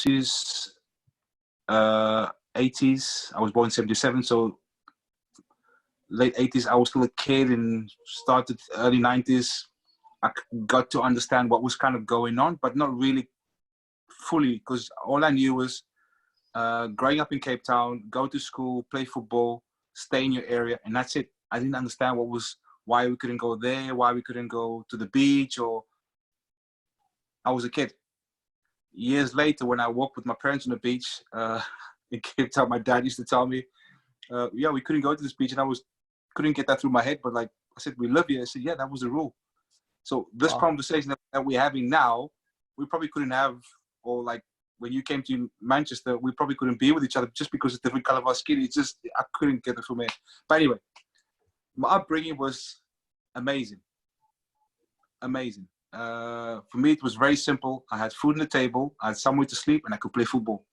is 80s. I was born in 77, so late 80s. I was still a kid and started early 90s. I got to understand what was kind of going on, but not really fully, because all I knew was growing up in Cape Town, go to school, play football, stay in your area, and that's it. I didn't understand why we couldn't go there, why we couldn't go to the beach, or I was a kid. Years later, when I walked with my parents on the beach in Cape Town, my dad used to tell me, yeah, we couldn't go to this beach, and I couldn't get that through my head, but like I said, we live here. I said, yeah, that was the rule. So this conversation that we're having now, we probably couldn't have, or like when you came to Manchester, we probably couldn't be with each other just because of the different color of our skin. It's just, I couldn't get it from it. But anyway, my upbringing was amazing. Amazing. For me, it was very simple. I had food on the table, I had somewhere to sleep, and I could play football.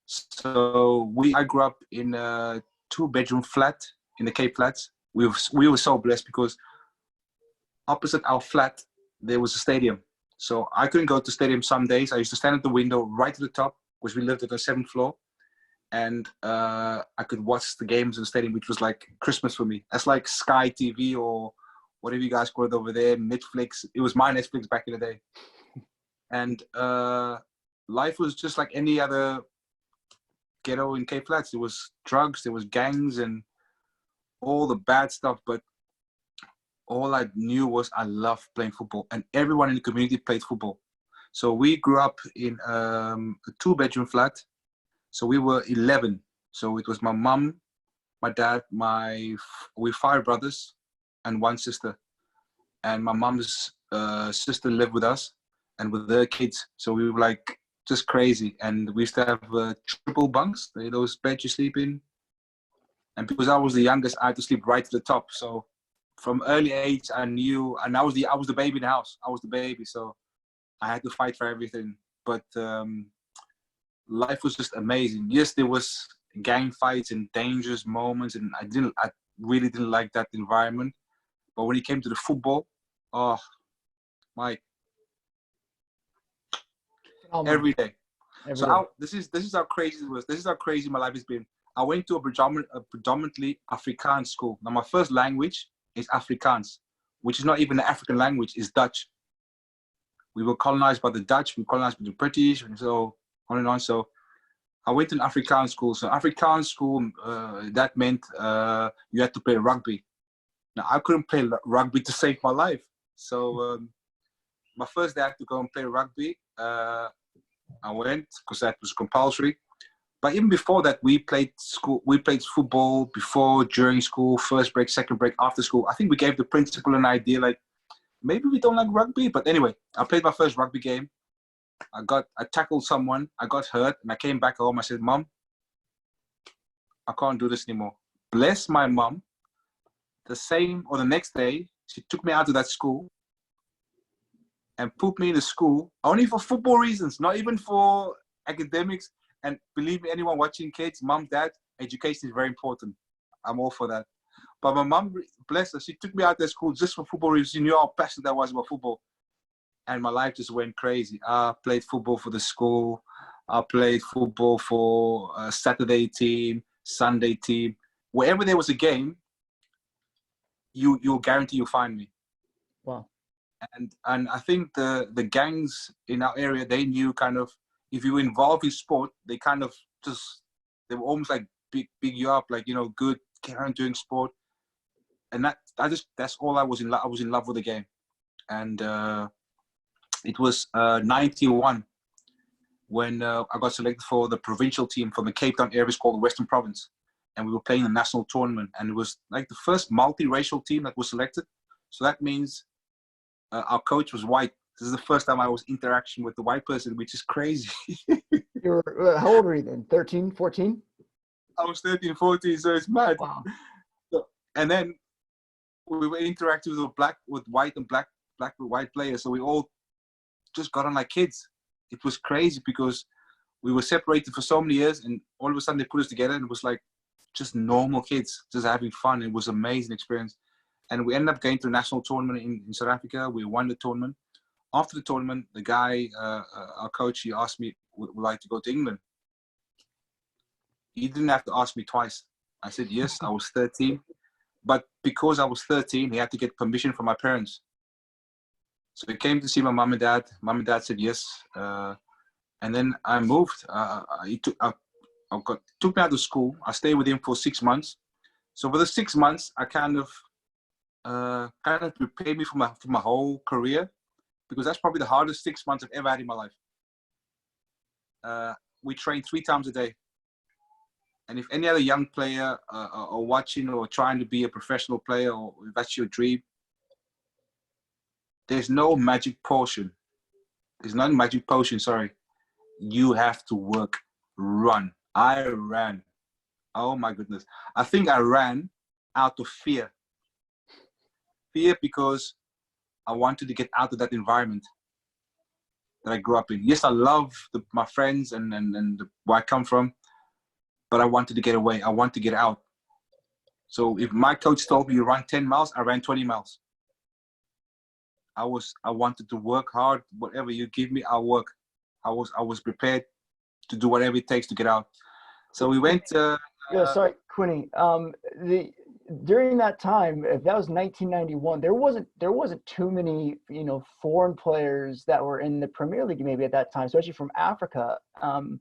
So I grew up in a 2-bedroom flat in the Cape Flats. We were so blessed because opposite our flat, there was a stadium. So I couldn't go to the stadium some days. I used to stand at the window right to the top, because we lived at the 7th floor. And I could watch the games in the stadium, which was like Christmas for me. That's like Sky TV or whatever you guys call it over there, Netflix. It was my Netflix back in the day. And life was just like any other ghetto in Cape Flats. There was drugs, there was gangs and all the bad stuff. But all I knew was I loved playing football, and everyone in the community played football. So we grew up in a 2-bedroom flat. So we were 11. So it was my mum, my dad, we 5 brothers and 1 sister. And my mum's sister lived with us and with their kids. So we were like just crazy. And we used to have triple bunks, those beds you sleep in. And because I was the youngest, I had to sleep right to the top. So from early age, I knew, and I was the baby in the house. I was the baby, so I had to fight for everything. But life was just amazing. Yes, there was gang fights and dangerous moments, and I really didn't like that environment. But when it came to the football, oh, Mike, every day. This is how crazy it was. This is how crazy my life has been. I went to a predominantly Afrikaans school. Now, my first language is Afrikaans, which is not even an African language, it's Dutch. We were colonized by the Dutch, we were colonized by the British, and so on and on. So I went to an Afrikaans school. So Afrikaans school, that meant you had to play rugby. Now, I couldn't play rugby to save my life. So my first day I had to go and play rugby. I went because that was compulsory. But even before that, we played football before, during school, first break, second break, after school. I think we gave the principal an idea, like, maybe we don't like rugby. But anyway, I played my first rugby game. I tackled someone, I got hurt, and I came back home. I said, Mom, I can't do this anymore. Bless my mom. The next day, she took me out of that school and put me in the school only for football reasons, not even for academics. And believe me, anyone watching, kids, mom, dad, education is very important. I'm all for that. But my mom, bless her, she took me out of school just for football reasons. She knew how passionate I was about football. And my life just went crazy. I played football for the school. I played football for a Saturday team, Sunday team. Wherever there was a game, you'll guarantee you'll find me. Wow. And I think the gangs in our area, they knew kind of, if you were involved in sport, they kind of they were almost like big you up, like, you know, good, carry on doing sport. And that's all I was in love. I was in love with the game. And it was 91 when I got selected for the provincial team from the Cape Town area called the Western Province. And we were playing a national tournament. And it was like the first multiracial team that was selected. So that means our coach was white. This is the first time I was interaction with the white person, which is crazy. How old were you then? 13, 14? I was 13, 14, so it's mad. Wow. So, and then we were interacting with white and black with white players. So we all just got on like kids. It was crazy because we were separated for so many years, and all of a sudden they put us together, and it was like just normal kids, just having fun. It was an amazing experience. And we ended up going to a national tournament in South Africa. We won the tournament. After the tournament, the guy, our coach, he asked me, would like to go to England. He didn't have to ask me twice. I said yes. I was 13, but because I was 13, he had to get permission from my parents. So he came to see my mom and dad. Mom and dad said yes, and then I moved. He took me out of school. I stayed with him for 6 months. So for the 6 months, I kind of prepared me for my whole career, because that's probably the hardest 6 months I've ever had in my life. We trained 3 times a day. And if any other young player are watching or trying to be a professional player, or if that's your dream, there's no magic potion. There's no magic potion, sorry. You have to work, run. I ran. Oh my goodness. I think I ran out of fear. Fear because I wanted to get out of that environment that I grew up in. Yes, I love my friends and where I come from, but I wanted to get away. I want to get out. So if my coach told me you run 10 miles, I ran 20 miles. I wanted to work hard. Whatever you give me, I'll work. I was prepared to do whatever it takes to get out. So we went. Sorry, Quinny. During that time, if that was 1991, there wasn't too many foreign players that were in the Premier League maybe at that time, especially from Africa. And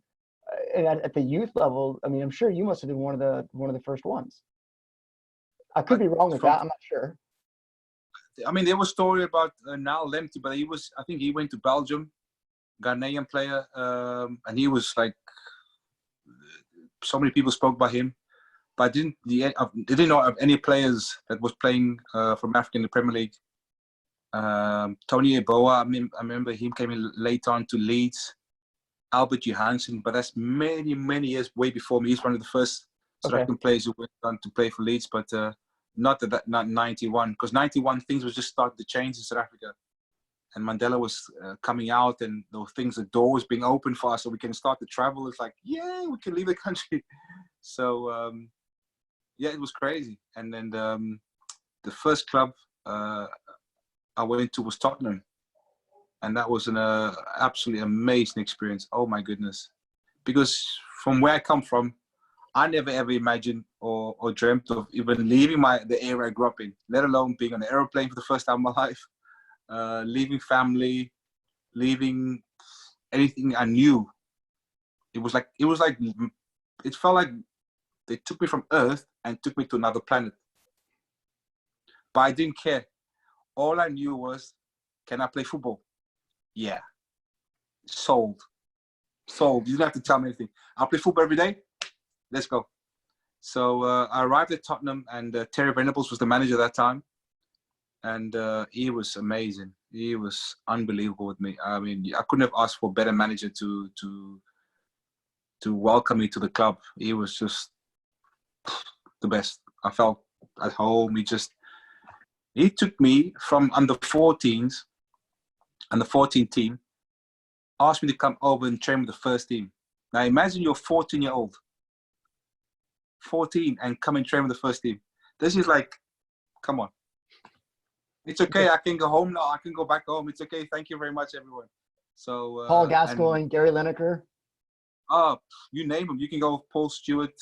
at the youth level, I mean, I'm sure you must have been one of the first ones. I could be wrong with that. I'm not sure. I mean, there was a story about Niall Lemty, but I think he went to Belgium, Ghanaian player, and he was like, so many people spoke about him, but I didn't know of any players that was playing from Africa in the Premier League. Tony Eboa, I remember him came in later on to Leeds. Albert Johansson, but that's many, many years way before me. He's one of the first South African players who went on to play for Leeds, but not 91, because 91 things was just starting to change in South Africa, and Mandela was coming out, and those things, the doors being open for us, so we can start to travel. It's like, yeah, we can leave the country. So yeah, it was crazy. And then the first club I went to was Tottenham, and that was an absolutely amazing experience. Oh my goodness, because from where I come from, I never ever imagined or dreamt of even leaving the area I grew up in, let alone being on an aeroplane for the first time in my life, leaving family, leaving anything I knew. It felt like they took me from Earth and took me to another planet. But I didn't care. All I knew was, can I play football? Yeah. Sold. You didn't have to tell me anything. I'll play football every day. Let's go. So I arrived at Tottenham, and Terry Venables was the manager at that time. And he was amazing. He was unbelievable with me. I mean, I couldn't have asked for a better manager to welcome me to the club. He was just the best. I felt at home. He took me from under 14s and the 14 team, asked me to come over and train with the first team. Now imagine you're 14-year-old. 14 and come and train with the first team. This is like, come on. It's okay. I can go home now. I can go back home. It's okay. Thank you very much, everyone. So Paul Gascoigne, Gary Lineker. You name them. You can go Paul Stewart,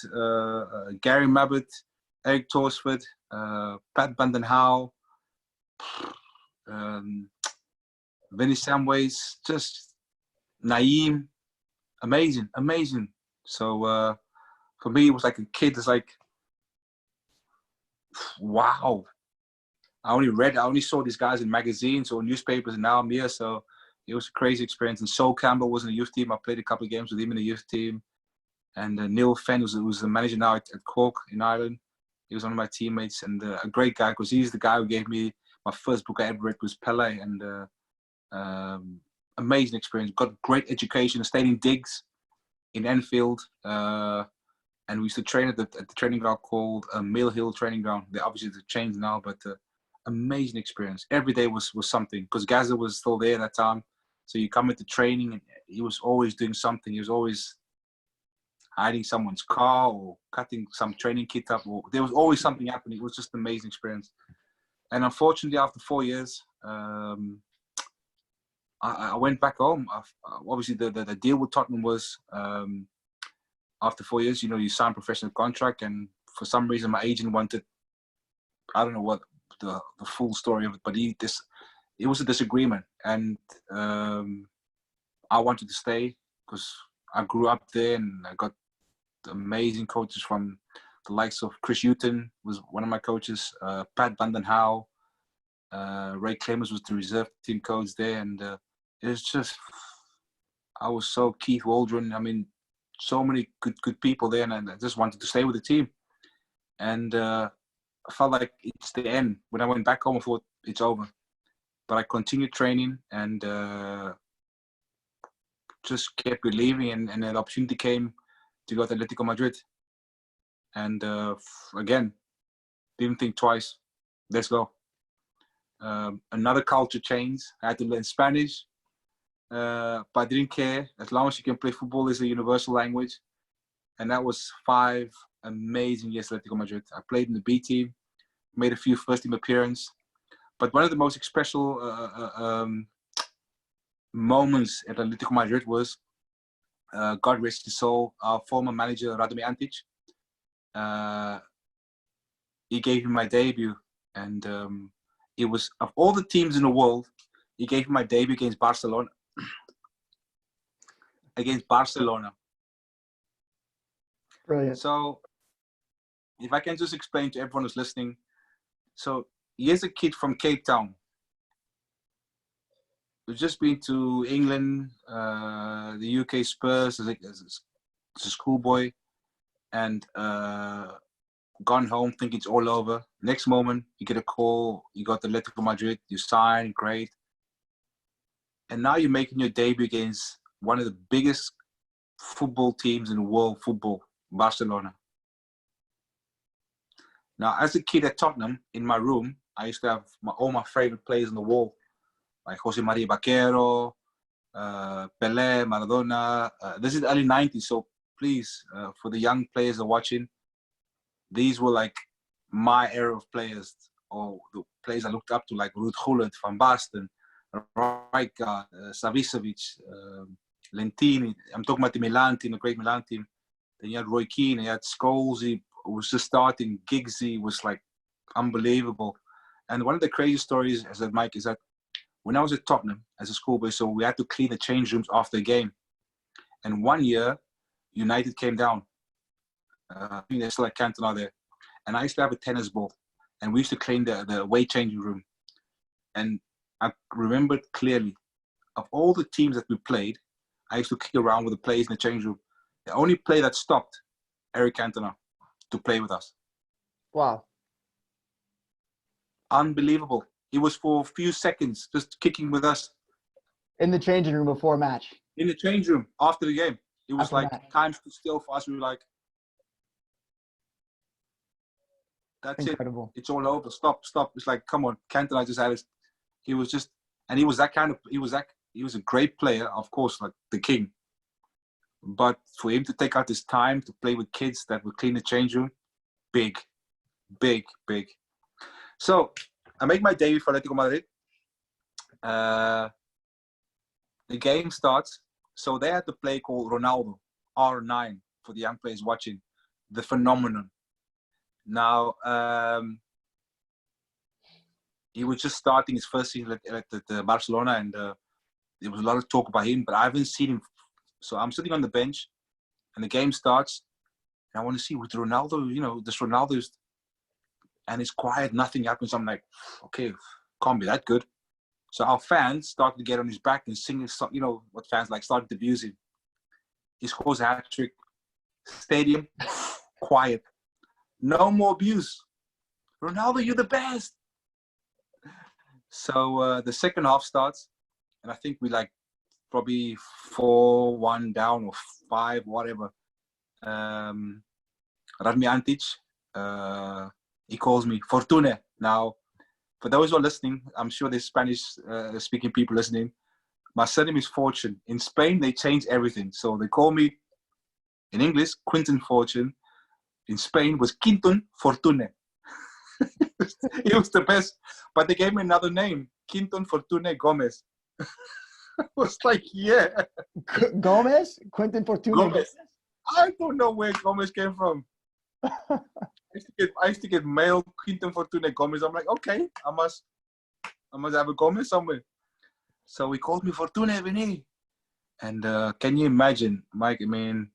Gary Mabbott, Eric Torsford, Pat Bandenhauw, Vinnie Samways, just Naeem. Amazing. So for me, it was like a kid. It's like, wow. I only saw these guys in magazines or newspapers, and now I'm here. So it was a crazy experience. And Sol Campbell was in the youth team. I played a couple of games with him in the youth team. And Neil Fenn, who's the manager now at Cork in Ireland. He was one of my teammates, and a great guy, because he's the guy who gave me my first book I ever read was Pele. And amazing experience. Got great education. Stayed in digs in Enfield. And we used to train at the training ground called Mill Hill Training Ground. They obviously changed now, but amazing experience. Every day was something, because Gaza was still there at that time. So you come into training, and he was always doing something. He was always hiding someone's car or cutting some training kit up. Or there was always something happening. It was just an amazing experience. And unfortunately, after 4 years, I went back home. Obviously, the deal with Tottenham was after 4 years, you sign a professional contract, and for some reason, my agent wanted, I don't know what the full story of it, but it was a disagreement, and I wanted to stay because I grew up there, and I got amazing coaches from the likes of Chris Quinton was one of my coaches, Pat Van Den Houw, Ray Clemens was the reserve team coach there, and it was just, I was so Keith Waldron. I mean, so many good people there, and I just wanted to stay with the team. And I felt like it's the end. When I went back home, I thought it's over. But I continued training and just kept believing, and an opportunity came to go to Atletico Madrid. And again, didn't think twice. Let's go. Another culture change. I had to learn Spanish, but I didn't care. As long as you can play football, is a universal language. And that was 5 amazing years at Atletico Madrid. I played in the B team, made a few first team appearances. But one of the most special moments at Atletico Madrid was, God rest his soul, our former manager, Radomir Antic. He gave me my debut, and it was, of all the teams in the world, he gave me my debut against Barcelona. Brilliant. So, if I can just explain to everyone who's listening. So, here's a kid from Cape Town who's just been to England, the UK Spurs as a schoolboy, and gone home thinking it's all over. Next moment, you get a call, you got the Atletico Madrid, you sign, great. And now you're making your debut against one of the biggest football teams in the world, football, Barcelona. Now, as a kid at Tottenham, in my room, I used to have all my favorite players on the wall, like Jose Maria Vaquero, Pelé, Maradona. This is the early 90s, so please, for the young players that are watching, these were like my era of players, or the players I looked up to, like Ruud Gullit, Van Basten, Rijkaard, Savicevic, Lentini. I'm talking about the Milan team, the great Milan team. Then you had Roy Keane, you had Scholes, he was just starting, Giggsy was like unbelievable. And one of the crazy stories, as that Mike, is that when I was at Tottenham as a schoolboy, so we had to clean the change rooms after the game. And one year, United came down. I think they're still at Quinton there. And I used to have a tennis ball. And we used to clean the away changing room. And I remembered clearly, of all the teams that we played, I used to kick around with the players in the change room. The only player that stopped, Eric Cantona, to play with us. Wow. Unbelievable. He was for a few seconds just kicking with us. In the changing room before a match. In the change room after the game. It was After like match. time stood still for us. We were like, that's Incredible. it. It's all over. Stop. It's like, come on. Cantona just had his, he was just, and he was that kind of, he was a great player, of course, like the king. But for him to take out his time to play with kids that would clean the change room, big. So I make my debut for Atletico Madrid. The game starts. So they had to play called Ronaldo, R9, for the young players watching, the phenomenon. Now, he was just starting his first season at Barcelona, and there was a lot of talk about him, but I haven't seen him. So I'm sitting on the bench, and the game starts, and I want to see with Ronaldo, this Ronaldo's, and it's quiet, nothing happens. I'm like, okay, can't be that good. So our fans started to get on his back and sing his song, what fans like, started to abuse him. He scores a hat-trick. Stadium, quiet. No more abuse. Ronaldo, you're the best. So the second half starts, and I think we probably 4-1 down or 5, whatever. Radomir Antic, he calls me Fortune. Now, for those who are listening, I'm sure there's Spanish-speaking people listening. My surname is Fortune. In Spain, they change everything. So they call me, in English, Quinton Fortune. In Spain, was Quinton Fortune. It was the best. But they gave me another name, Quinton Fortune Gomez. I was like, yeah. Gomez? Quinton Fortuna Gomez. I don't know where Gomez came from. I used to get mail Quinton Fortuna Gomez. I'm like, okay, I must have a Gomez somewhere. So he called me Fortuna Vini. And can you imagine, Mike? I mean,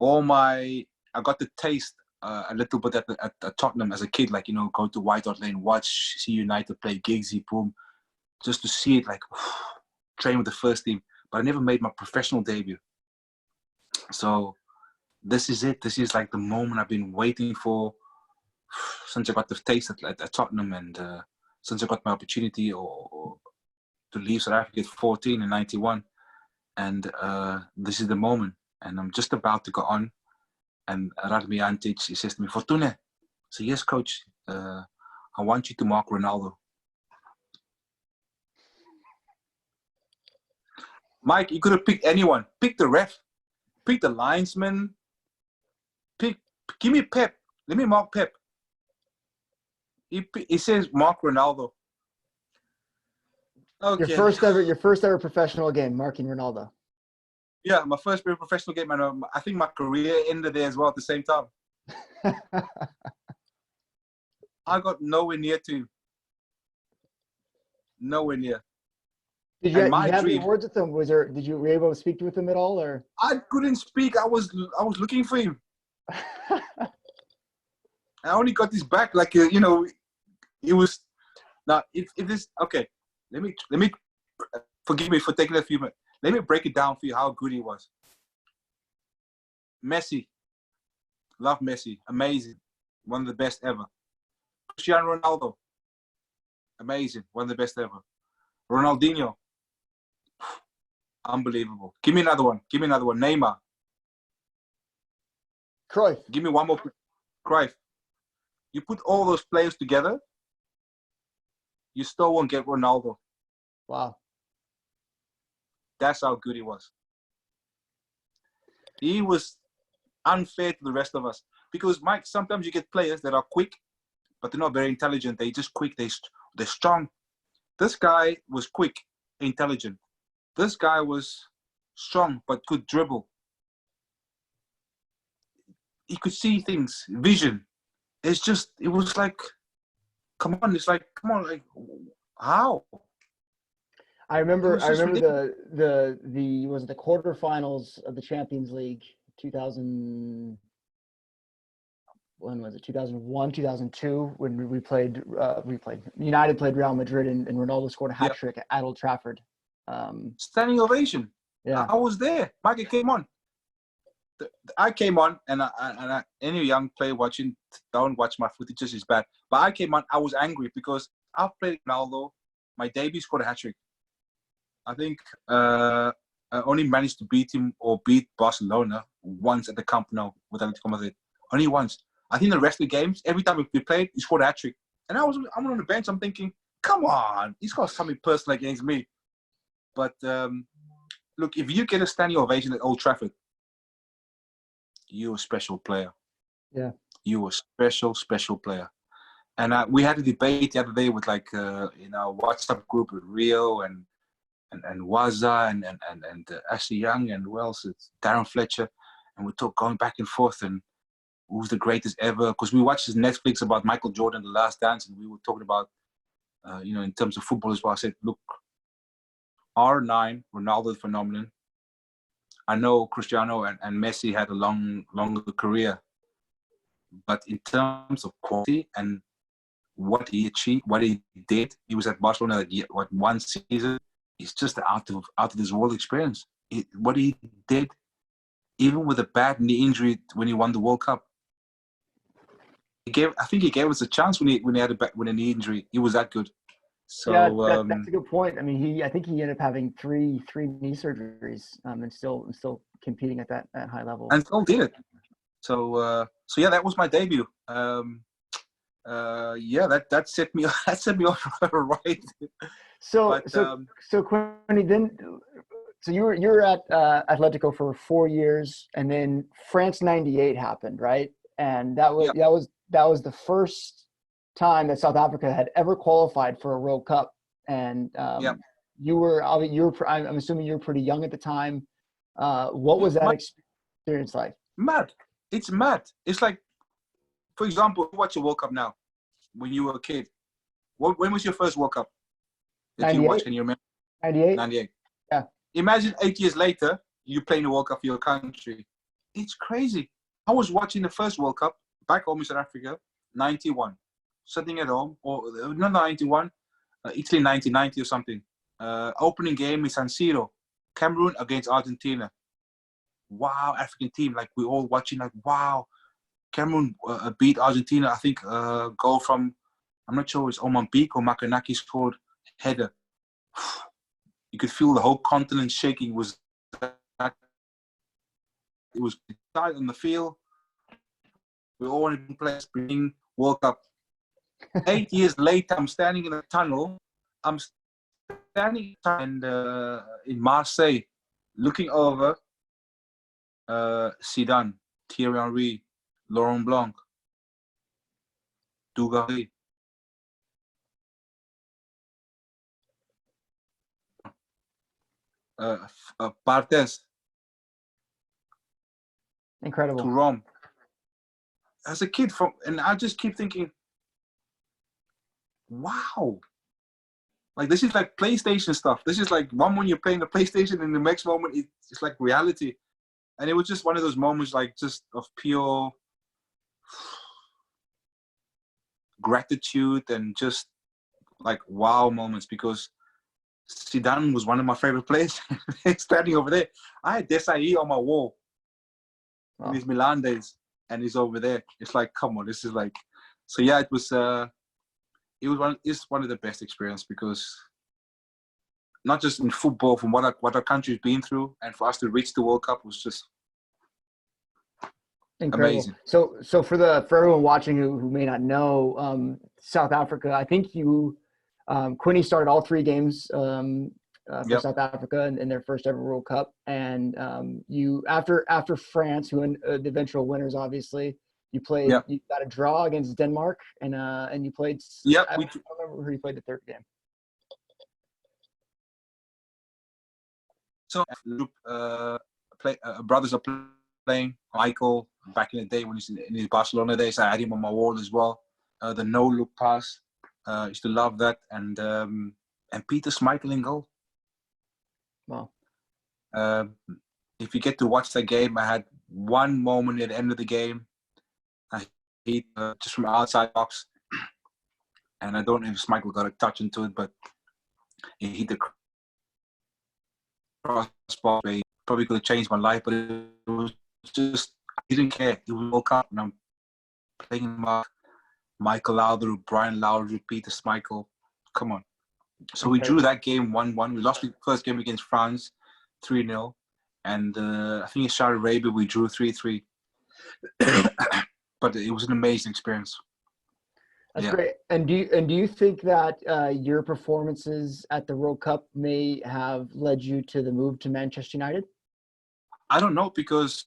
I got the taste a little bit at Tottenham as a kid, like, you know, go to White Hart Lane, watch United play Giggsy, boom, just to see it, like, train with the first team. But I never made my professional debut. So this is it. This is like the moment I've been waiting for since I got the taste at Tottenham, and since I got my opportunity or to leave South Africa at 14 in 91. And this is the moment. And I'm just about to go on. And Radmir Antic, he says to me, Fortuna. I say, yes, coach. I want you to mark Ronaldo. Mike, you could have picked anyone. Pick the ref. Pick the linesman. Give me Pep. Let me mark Pep. He says mark Ronaldo. Okay. Your first ever professional game, marking Ronaldo. Yeah, my first real professional game, and I think my career ended there as well at the same time. I got nowhere near to him. Nowhere near. Did you have any words with him? Were you able to speak with him at all, or? I couldn't speak. I was looking for him. I only got his back, like, you know, it was. Now, if this, okay, let me forgive me for taking a few minutes. Let me break it down for you how good he was. Messi, love Messi, amazing, one of the best ever. Cristiano Ronaldo, amazing, one of the best ever. Ronaldinho, unbelievable. Give me another one. Neymar. Cruyff. Give me one more. Cruyff. You put all those players together, you still won't get Ronaldo. Wow. That's how good he was. He was unfair to the rest of us. Because, Mike, sometimes you get players that are quick, but they're not very intelligent. They're just quick. They're strong. This guy was quick, intelligent. This guy was strong, but could dribble. He could see things, vision. It was like, come on, like, how? I remember the quarterfinals of the Champions League 2000. When was it? 2001, 2002, when we played United played Real Madrid, and Ronaldo scored a hat trick at Old Trafford. Standing ovation. Yeah, I was there. Mike, it came on. I came on, and any young player watching, don't watch my footage, it's bad. But I came on, I was angry because I played Ronaldo. My debut scored a hat trick. I think I only managed to beat him or beat Barcelona once at the Camp Nou with Atletico Madrid. Only once. I think the rest of the games, every time we played, he scored a hat trick. And I'm on the bench, I'm thinking, come on, he's got something personal against me. But look, if you get a standing ovation at Old Trafford, you're a special player. Yeah. You're a special, special player. And we had a debate the other day with, like, in our WhatsApp group with Rio and Waza and Ashley Young and who else? It's Darren Fletcher. And we talk going back and forth and who's the greatest ever. Because we watched this Netflix about Michael Jordan, The Last Dance, and we were talking about, in terms of football as well. I said, look, R9, Ronaldo the phenomenon. I know Cristiano and Messi had a longer career. But in terms of quality and what he achieved, what he did, he was at Barcelona one season. It's just out of this world experience. What he did, even with a bad knee injury when he won the World Cup, I think he gave us a chance when he had a knee injury. He was that good. So yeah, that's a good point. I mean, I think he ended up having three knee surgeries, and still competing at that high level. And still did it. So yeah, that was my debut. That set me off right. So Quinny, then, so you were at Atletico for 4 years, and then France '98 happened, right? And that was the first time that South Africa had ever qualified for a World Cup, and I'm assuming you were pretty young at the time. What was that experience like? Mad. It's mad. It's like, for example, watch a World Cup now. When you were a kid, when was your first World Cup that you watched? Can you remember? 98. 98. Yeah. Imagine 8 years later, you playing the World Cup for your country. It's crazy. I was watching the first World Cup back home in South Africa, 91. Sitting at home, or not 91, Italy 1990 or something. Opening game is San Siro, Cameroon against Argentina. Wow, African team. Like, we all watching, like, wow. Cameroon beat Argentina. I think goal from, I'm not sure it's Oman Peak or Makanaki scored header. You could feel the whole continent shaking. It was tight on the field. We all wanted to play spring World Cup. 8 years later, I'm standing in a tunnel. I'm standing in Marseille, looking over Zidane, Thierry Henry, Laurent Blanc, Dugarry. Barthez. Incredible. Thuram. As a kid, and I just keep thinking, wow. Like, this is like PlayStation stuff. This is like one moment you're playing the PlayStation, and the next moment it's like reality. And it was just one of those moments, like, just of pure gratitude and just like wow moments, because Zidane was one of my favorite players. Standing over there, I had Desai on my wall in his Milan days, and he's over there. It's like, come on, this is like. So yeah, it was one of the best experiences, because not just in football, from what our country's been through, and for us to reach the World Cup was just incredible. Amazing. So for everyone watching who may not know, South Africa, I think Quinny started all 3 games for South Africa in their first ever World Cup, and you after France, who the eventual winners, obviously, you played. Yep. You got a draw against Denmark, and you played. Yep. I don't remember who you played the third game. So brothers are playing. Michael, back in the day when he's in his Barcelona days, I had him on my wall as well. The no-look pass, used to love that, and Peter Schmeichel in goal. Wow. If you get to watch that game, I had one moment at the end of the game. I hit just from outside box, and I don't know if Schmeichel got a touch into it, but he hit the crossbar. Probably could have changed my life, but it was just, I didn't care. It was World Cup, and I'm playing him up. Michael Laudrup, Brian Laudrup, Peter Schmeichel. Come on. So we drew that game 1-1. We lost the first game against France, 3-0. And I think in Saudi Arabia, we drew 3-3. But it was an amazing experience. That's great. And do you think that your performances at the World Cup may have led you to the move to Manchester United? I don't know, because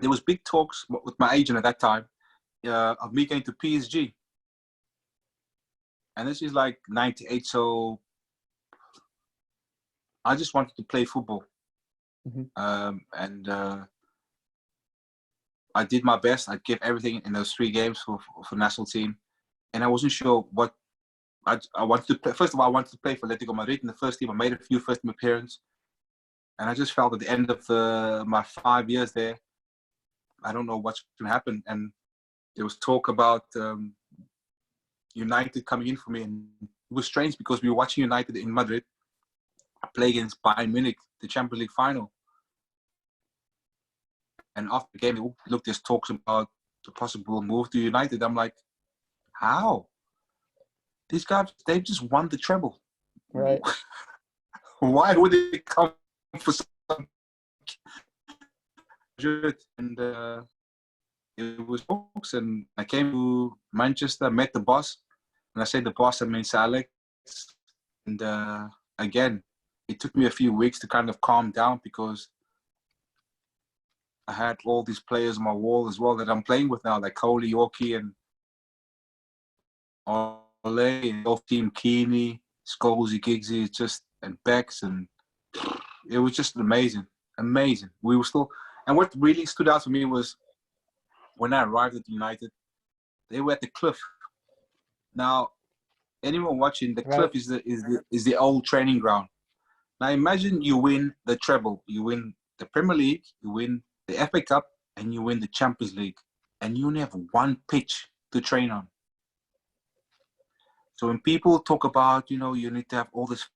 there was big talks with my agent at that time of me going to PSG. And this is like 98, so I just wanted to play football. Mm-hmm. I did my best. I gave everything in those 3 games for national team. And I wasn't sure what I wanted to play. First of all, I wanted to play for Atletico Madrid in the first team. I made a few first team appearances. And I just felt at the end of my 5 years there, I don't know what's going to happen. And there was talk about United coming in for me. And it was strange, because we were watching United in Madrid play against Bayern Munich, the Champions League final. And after the game, there's talks about the possible move to United. I'm like, how? These guys, they've just won the treble. Right. Why would they come for some? And it was talks, and I came to Manchester, met the boss. And I say the boss, I mean Sir Alex. And again, it took me a few weeks to kind of calm down, because I had all these players on my wall as well that I'm playing with now, like Coley, Yorkie, and Ole, and off team Keeney, Scholes, Giggsy, just and Becks, and it was just amazing. We were still, and what really stood out for me was when I arrived at United, they were at the Cliff. Now, anyone watching, the Cliff is the old training ground. Now imagine you win the treble, you win the Premier League, you win the FA Cup, and you win the Champions League, and you only have one pitch to train on. So when people talk about, you need to have all this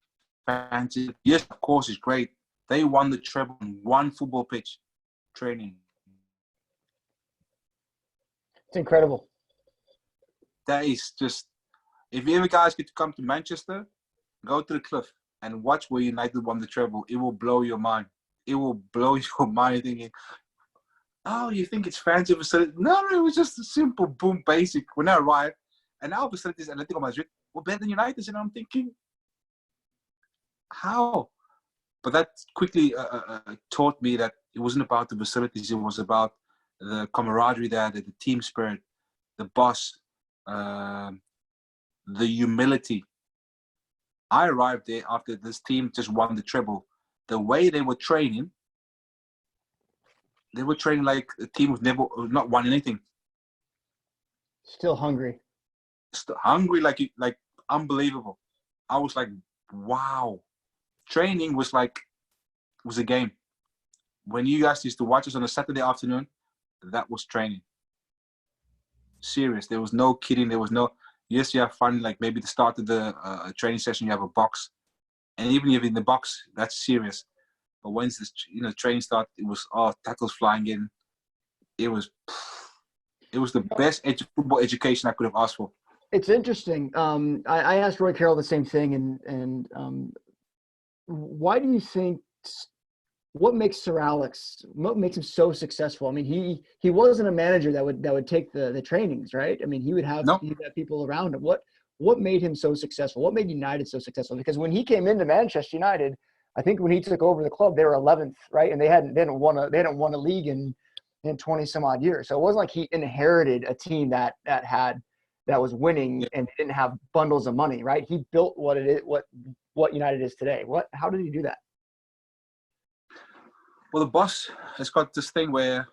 fancy, yes, of course, it's great. They won the treble on one football pitch training. It's incredible. That is just, if you ever guys get to come to Manchester, go to the Cliff and watch where United won the treble. It will blow your mind. It will blow your mind thinking, oh, you think it's fancy facilities? No, it was just a simple, boom, basic. When I arrived, and our facilities, Atletico Madrid, were better than United's, and I'm thinking, how? But that quickly taught me that it wasn't about the facilities. It was about the camaraderie there, the team spirit, the boss, the humility. I arrived there after this team just won the treble. The way they were training like a team who's not won anything. Still hungry. Still hungry, like unbelievable. I was like, wow. Training was a game. When you guys used to watch us on a Saturday afternoon, that was training. Serious. There was no kidding. There was no, yes, you have fun. Like maybe the start of the training session, you have a box. And even if in the box, that's serious. But once the training started, it was tackles flying in. It was the best football education I could have asked for. It's interesting. I asked Roy Carroll the same thing, and why do you think? What makes Sir Alex? What makes him so successful? I mean, he wasn't a manager that would take the trainings, right? I mean, he would have people around him. What made him so successful? What made United so successful? Because when he came into Manchester United, I think when he took over the club, they were 11th, right? And they hadn't won a league in 20 some odd years. So it wasn't like he inherited a team that was winning and didn't have bundles of money, right? He built what it is, what United is today. How did he do that? Well, the boss has got this thing where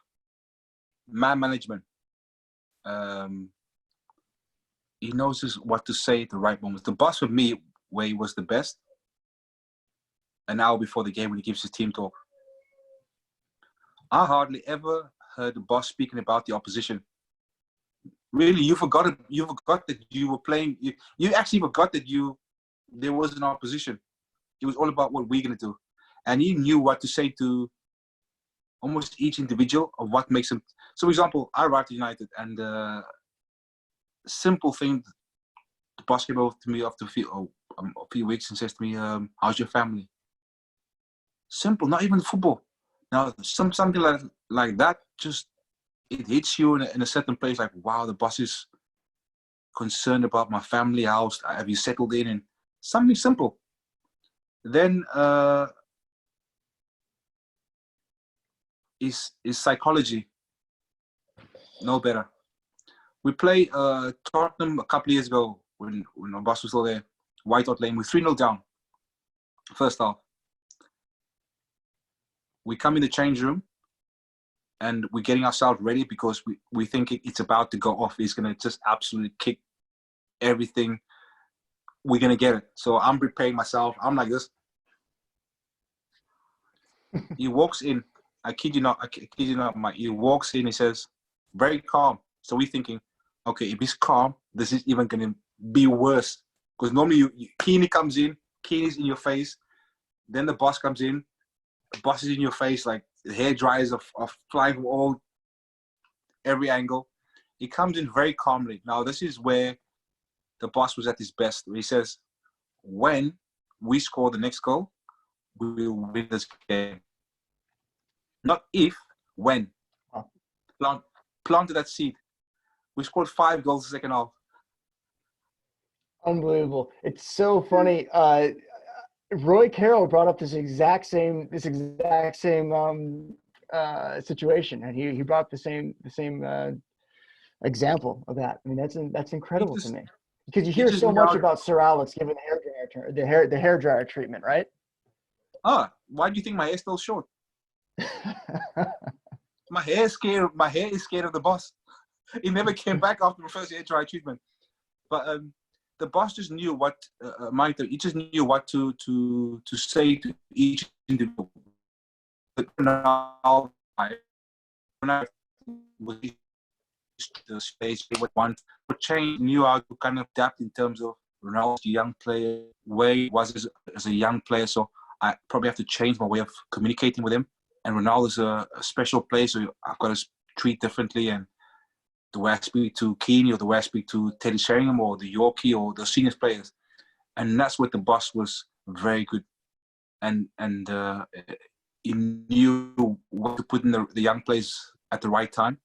man management. He knows what to say at the right moments. The boss for me, where he was the best, an hour before the game when he gives his team talk. I hardly ever heard the boss speaking about the opposition. Really, you forgot that you were playing. You actually forgot that there was an opposition. It was all about what we're going to do. And he knew what to say to almost each individual of what makes him. So, for example, I arrived at United, and a simple thing, the boss came over to me after a few weeks and says to me, how's your family? Simple, not even football. Now, something like that, just it hits you in a certain place. Like, wow, the boss is concerned about my family. House, have you settled in? And something simple. Then is psychology. No better. We played Tottenham a couple of years ago when our boss was still there. White Hart Lane. We're 3-0 down. First half. We come in the change room and we're getting ourselves ready because we think it's about to go off. He's going to just absolutely kick everything. We're going to get it. So I'm preparing myself. I'm like this. He walks in. I kid you not, Mike. He walks in, he says, very calm. So we're thinking, okay, if he's calm, this is even going to be worse. Because normally Keeney comes in, Keeney's in your face. Then the boss comes in, the boss is in your face, like the hair dryers are flying from every angle. He comes in very calmly. Now, this is where the boss was at his best. He says, when we score the next goal, we will win this game. Not if, when. Planted that seed. We scored 5 goals the second half. Unbelievable. It's so funny. Roy Carroll brought up this exact same situation, and he brought the same example of that. I mean, that's incredible to me, because you hear so much about Sir Alex giving the hair dryer the hair dryer treatment, right? Ah, why do you think my hair's still short? My hair is scared. My hair is scared of the boss. He never came back after the first hair dryer treatment. But the boss just knew what, Mike. He just knew what to say to each individual. When I was the space they would want to change, knew how to kind of adapt in terms of Ronaldo's a young player, where he was as a young player. So I probably have to change my way of communicating with him. And Ronaldo's a special player, so I've got to treat differently. And the way I speak to Keane, or the way I speak to Teddy Sheringham, or the Yorkie, or the senior players. And that's what the boss was very good. And he knew what to put in the young players at the right time.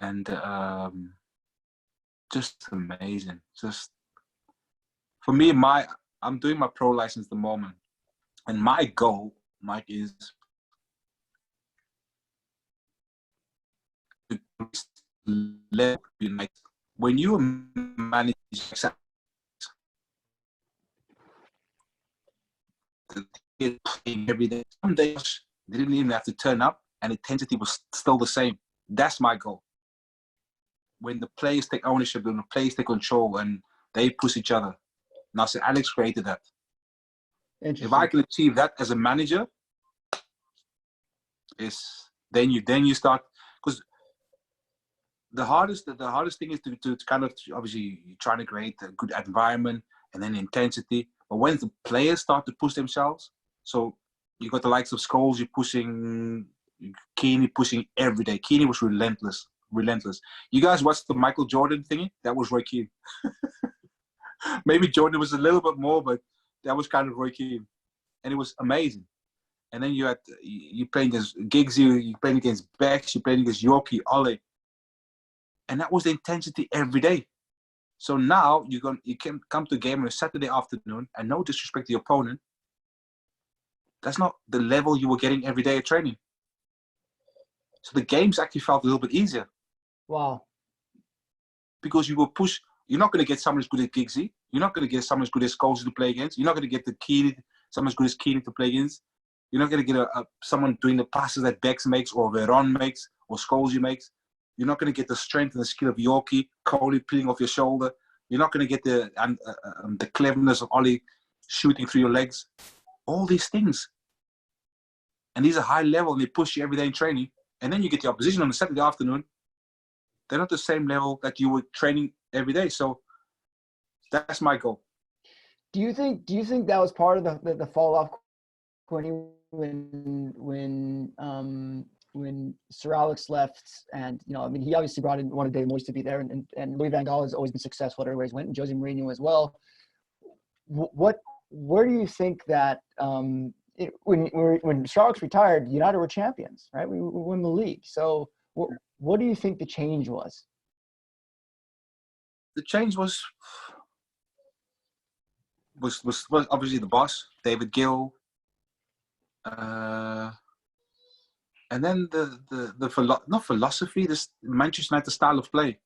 And just amazing. Just for me, I'm doing my pro license at the moment. And my goal, Mike, is to level United. When you manage playing every day, some days they didn't even have to turn up and intensity was still the same. That's my goal. When the players take ownership, when the players take control, and they push each other. Now, so Alex created that. If I can achieve that as a manager, then you start, because the hardest thing is to kind of, obviously you're trying to create a good environment and then intensity. But when the players start to push themselves, so you got the likes of Scholes, you're pushing Keane, pushing every day. Keane was relentless. You guys watched the Michael Jordan thingy? That was Roy Keane. Maybe Jordan was a little bit more, but that was kind of Roy Keane, and it was amazing. And then you playing against Giggsy, you playing against Bex, you playing against Yorkie, Ole, and that was the intensity every day. So now you can come to a game on a Saturday afternoon, and no disrespect to your opponent, that's not the level you were getting every day at training. So the games actually felt a little bit easier. Wow. Because you will push. You're not going to get someone as good as Giggsy. You're not going to get someone as good as Scholes to play against. You're not going to get someone as good as Keane to play against. You're not going to get someone doing the passes that Bex makes, or Veron makes, or Scholes makes. You're not going to get the strength and the skill of Yorkie, Coley peeling off your shoulder. You're not going to get the cleverness of Ollie shooting through your legs. All these things. And these are high level, and they push you every day in training. And then you get the opposition on a Saturday afternoon. They're not the same level that you were training every day. So that's my goal. Do you think that was part of the fall off when Sir Alex left? And I mean, he obviously brought in one of David Moyes to be there, and Louis van Gaal has always been successful at everywhere he's went, and Jose Mourinho as well. Where do you think that when Sir Alex retired, United were champions, right? We won the league. So what do you think the change was? The change was obviously the boss, David Gill, and then not philosophy, this Manchester United style of play,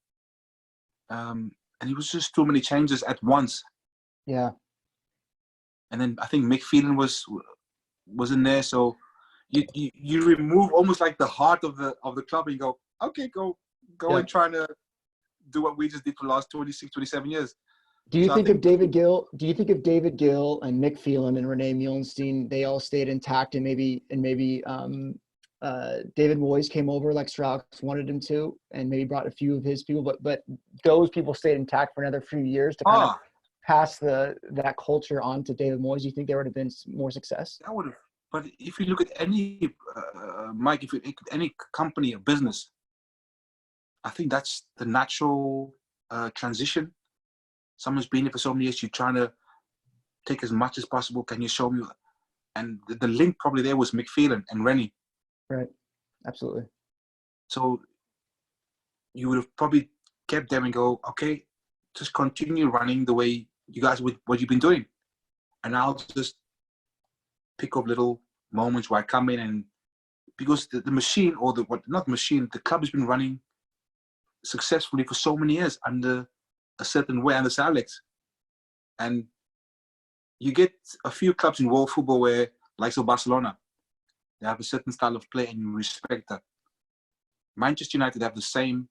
and it was just too many changes at once. Yeah. And then I think Mick Phelan was in there, so you remove almost like the heart of the club, and you go, okay, go and try to do what we just did for the last 26, 27 years. Do you think if David Gill and Mick Phelan and Renee Muhlenstein, they all stayed intact, and maybe David Moyes came over like Sir Alex wanted him to, and maybe brought a few of his people, but those people stayed intact for another few years to kind of pass that culture on to David Moyes? Do you think there would have been more success? That would have. But if you look at any, Mike, if you look at any company or business, I think that's the natural transition. Someone's been here for so many years, you're trying to take as much as possible. Can you show me? And the link probably there was Mick Phelan and Rennie. Right, absolutely. So you would have probably kept them and go, okay, just continue running the way you guys with what you've been doing. And I'll just pick up little moments where I come in, and because the machine, or the club has been running successfully for so many years under a certain way, under Sir Alex. And you get a few clubs in world football where, like so Barcelona, they have a certain style of play and you respect that. Manchester United have the same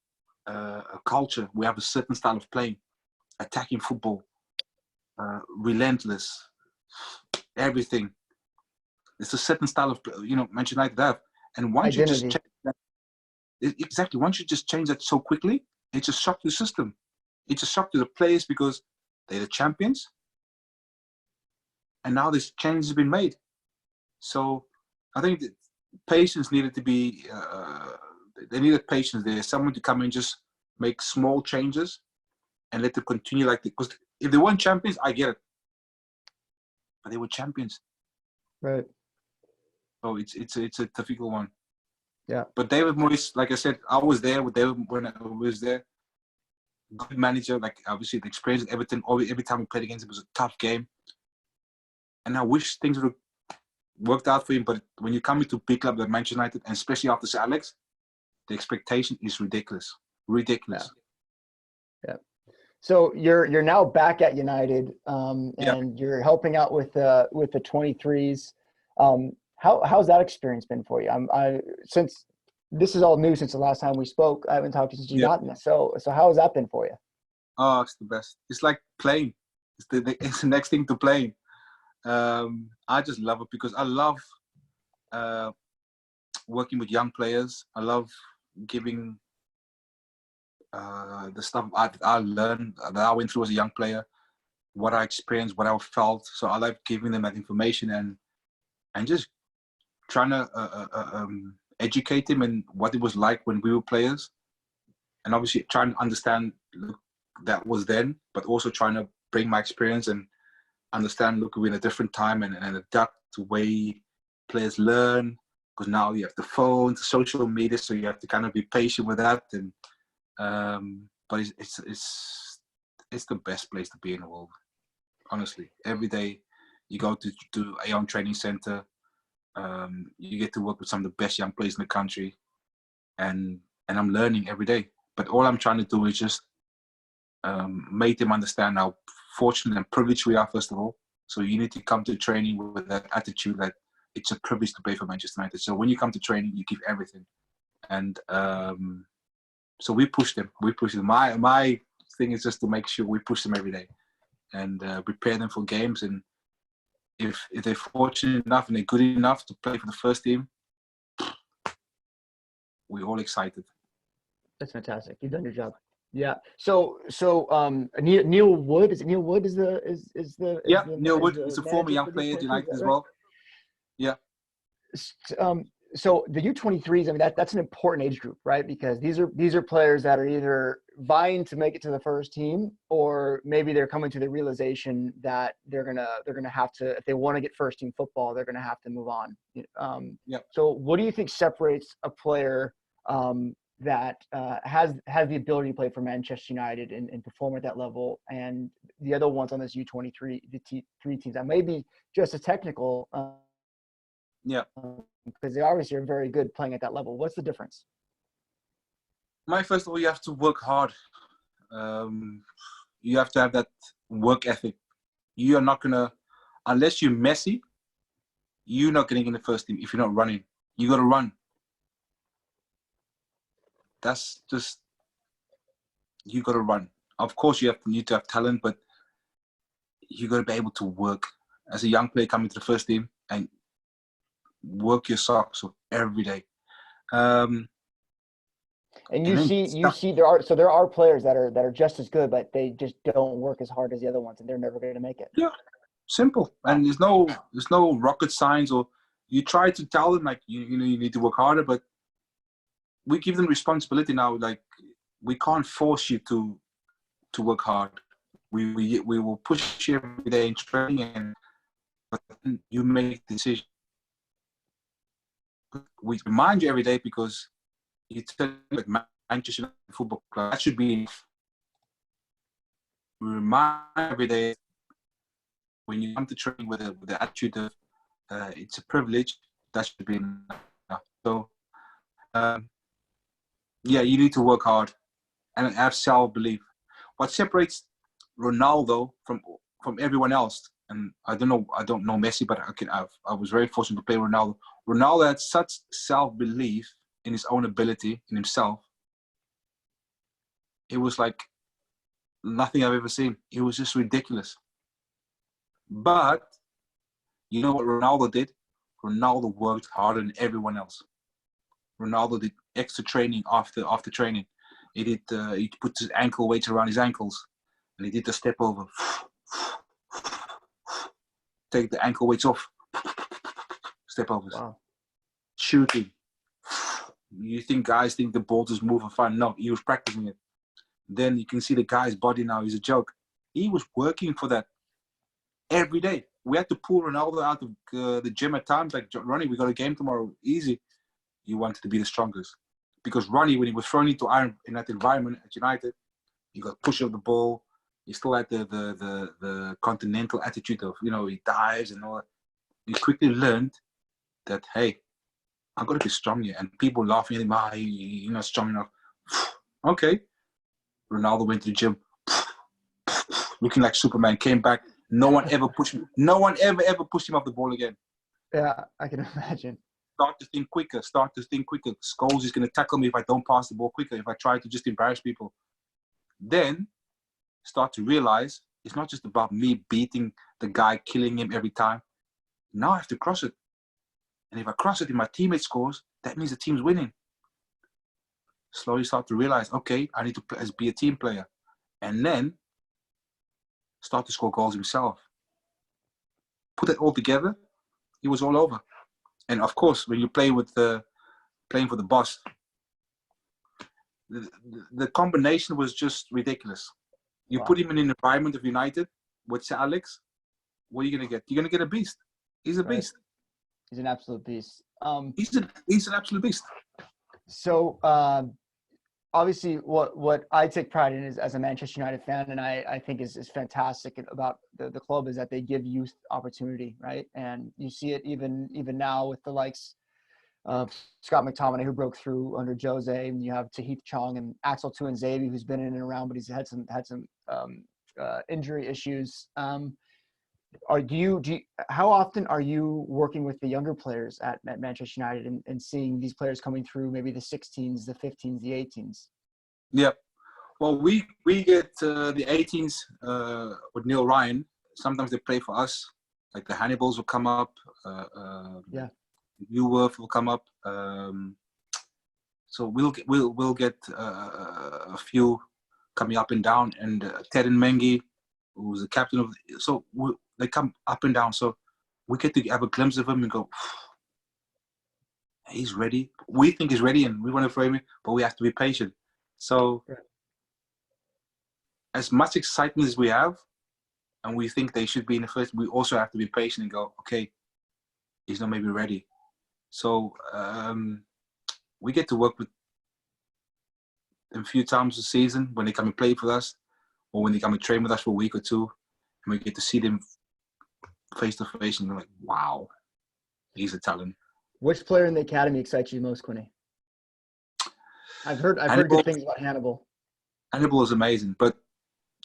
culture. We have a certain style of playing, attacking football, relentless, everything. It's a certain style of, Manchester United have. And once Identity. you just change that, exactly, once you just change that so quickly, it just shocked the system. It just shocked the players because they're the champions. And now this change has been made. So I think that patience needed to be, they needed patience there. Someone to come and just make small changes and let them continue like because if they weren't champions, I get it. But they were champions. Right. So it's a difficult one. Yeah. But David Moyes, like I said, I was there with David when I was there. Good manager, like obviously the experience at Everton. Every time we played against him, it was a tough game. And I wish things would have worked out for him. But when you come into big club like Manchester United, and especially after Sir Alex, the expectation is ridiculous. Ridiculous. Yeah. So you're now back at United, and you're helping out with the 23s. How's that experience been for you? Since this is all new since the last time we spoke, I haven't talked to you since you got in this. So how has that been for you? Oh, it's the best. It's like playing. It's the next thing to playing. I just love it because I love working with young players. I love giving the stuff I learned that I went through as a young player, what I experienced, what I felt. So I like giving them that information and just trying to educate them in what it was like when we were players, and obviously trying to understand that was then, but also trying to bring my experience and understand. Look, we're in a different time and adapt to the way players learn. Because now you have the phone, the social media, so you have to kind of be patient with that. And but it's the best place to be in the world. Honestly, every day you go to a young training center, you get to work with some of the best young players in the country, and I'm learning every day. But all I'm trying to do is just make them understand how fortunate and privileged we are, first of all. So you need to come to training with that attitude that it's a privilege to play for Manchester United. So when you come to training, you give everything. And so we push them. My thing is just to make sure we push them every day and prepare them for games. And if they're fortunate enough and they're good enough to play for the first team, we're all excited. That's fantastic. You've done your job. Yeah. So Neil Wood, is it Neil Wood Neil Wood is a former young player at United as well. Yeah. So the U23s, I mean, that's an important age group, right? Because these are players that are either vying to make it to the first team, or maybe they're coming to the realization that they're gonna have to, if they want to get first team football, they're gonna have to move on. So what do you think separates a player that has the ability to play for Manchester United and perform at that level, and the other ones on this U23 three teams that may be just as technical? Because they obviously are very good playing at that level. What's the difference? First of all, you have to work hard. You have to have that work ethic. You are not gonna, unless you're Messi, you're not getting in the first team if you're not running. You got to run. That's just, you got to run. Of course, you need to have talent, but you got to be able to work. As a young player coming to the first team, and work your socks off every day. And you see there are players that are just as good, but they just don't work as hard as the other ones, and they're never going to make it. Yeah, simple. And there's no rocket science, or you try to tell them like you need to work harder, but we give them responsibility now. Like, we can't force you to work hard. We will push you every day in training, but you make the decision. We remind you every day because you tell me like Manchester United Football Club, that should be enough. We remind every day when you come to training with the attitude of it's a privilege, that should be enough. So you need to work hard and have self-belief. What separates Ronaldo from everyone else and I don't know Messi, but I was very fortunate to play Ronaldo. Ronaldo had such self-belief in his own ability, in himself. It was like nothing I've ever seen. It was just ridiculous. But you know what Ronaldo did? Ronaldo worked harder than everyone else. Ronaldo did extra training after training. He put his ankle weights around his ankles, and he did the step over. Take the ankle weights off. Step overs. Wow. Shooting. You think guys think the ball just move and fun? No, he was practicing it. Then you can see the guy's body now. He's a joke. He was working for that every day. We had to pull Ronaldo out of the gym at times. Like, Ronnie, we got a game tomorrow. Easy. He wanted to be the strongest. Because Ronnie, when he was thrown into iron in that environment at United, he got pushed off the ball. He still had the continental attitude of, he dives and all that. He quickly learned that, hey, I'm going to be strong here. And people laughing at him, you're not strong enough. Okay. Ronaldo went to the gym, looking like Superman, came back. No one ever pushed him. No one ever pushed him off the ball again. Yeah, I can imagine. Start to think quicker. Scholes is going to tackle me if I don't pass the ball quicker, if I try to just embarrass people. Then start to realize it's not just about me beating the guy, killing him every time. Now I have to cross it. And if I cross it and my teammate scores, that means the team's winning. Slowly start to realize, okay, I need to be a team player. And then start to score goals himself. Put it all together, he was all over. And of course, when you play with playing for the boss, the combination was just ridiculous. You put him in an environment of United with Sir Alex, what are you going to get? You're going to get a beast. He's a beast. He's an absolute beast. He's an absolute beast. So obviously, what I take pride in is, as a Manchester United fan, and I think is fantastic about the club, is that they give youth opportunity, right? And you see it even now with the likes of Scott McTominay, who broke through under Jose, and you have Tahith Chong and Axel Tuanzebe, who's been in and around, but he's had some injury issues. How often are you working with the younger players at Manchester United and seeing these players coming through, maybe the 16s, the 15s, the 18s? Yeah. Well, we get the 18s with Neil Ryan. Sometimes they play for us. Like the Hannibals will come up. Uworth will come up. So we'll get a few coming up and down. And Ted and Mengi, who's the captain of. So they come up and down. So we get to have a glimpse of him and go, he's ready. We think he's ready and we want to frame him, but we have to be patient. So as much excitement as we have, and we think they should be in the first, we also have to be patient and go, okay, he's not maybe ready. So we get to work with them a few times a season when they come and play for us, or when they come and train with us for a week or two, and we get to see them face to face, and we're like, wow, he's a talent. Which player in the academy excites you most, Quinny? I've heard good things about Hannibal. Hannibal is amazing, but